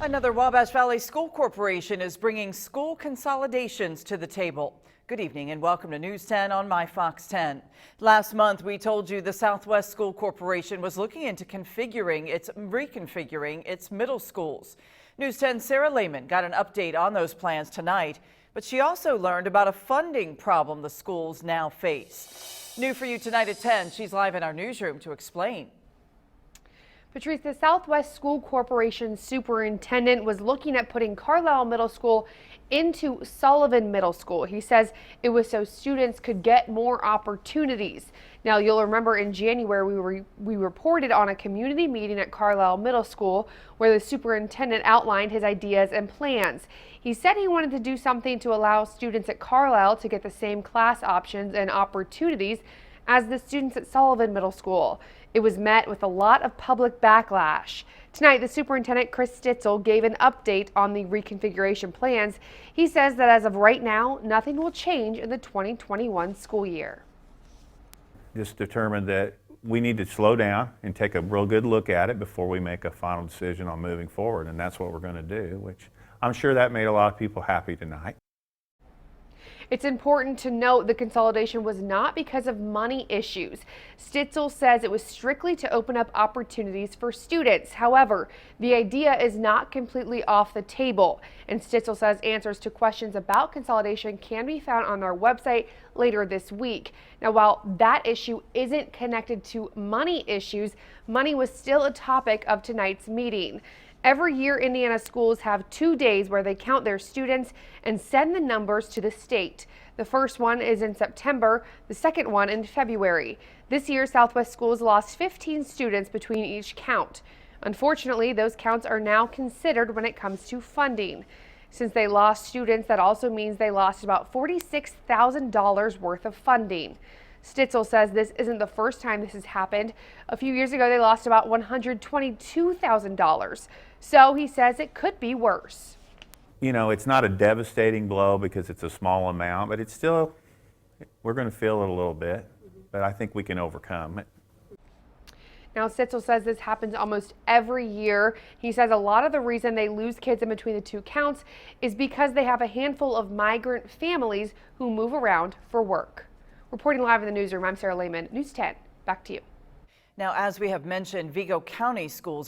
Another Wabash Valley School Corporation is bringing school consolidations to the table. Good evening and welcome to News 10 on My Fox 10. Last month, we told you the Southwest School Corporation was looking into reconfiguring its middle schools. News 10's Sarah Lehman got an update on those plans tonight, but she also learned about a funding problem the schools now face. New for you tonight at 10, she's live in our newsroom to explain. Patrice, the Southwest School Corporation superintendent was looking at putting Carlisle Middle School into Sullivan Middle School. He says it was so students could get more opportunities. Now, you'll remember in January we reported on a community meeting at Carlisle Middle School where the superintendent outlined his ideas and plans. He said he wanted to do something to allow students at Carlisle to get the same class options and opportunities as the students at Sullivan Middle School. It was met with a lot of public backlash. Tonight, the superintendent, Chris Stitzel, gave an update on the reconfiguration plans. He says that as of right now, nothing will change in the 2021 school year. Just determined that we need to slow down and take a real good look at it before we make a final decision on moving forward, and that's what we're going to do, which I'm sure that made a lot of people happy tonight. It's important to note the consolidation was not because of money issues. Stitzel says it was strictly to open up opportunities for students. However, the idea is not completely off the table. And Stitzel says answers to questions about consolidation can be found on their website later this week. Now, while that issue isn't connected to money issues, money was still a topic of tonight's meeting. Every year, Indiana schools have 2 days where they count their students and send the numbers to the state. The first one is in September, the second one in February. This year, Southwest schools lost 15 students between each count. Unfortunately, those counts are now considered when it comes to funding. Since they lost students, that also means they lost about $46,000 worth of funding. Stitzel says this isn't the first time this has happened. A few years ago, they lost about $122,000. So he says it could be worse. You know, it's not a devastating blow because it's a small amount, but it's still, we're going to feel it a little bit, but I think we can overcome it. Now, Stitzel says this happens almost every year. He says a lot of the reason they lose kids in between the two counts is because they have a handful of migrant families who move around for work. Reporting live in the newsroom, I'm Sarah Lehman, News 10. Back to you. Now, as we have mentioned, Vigo County schools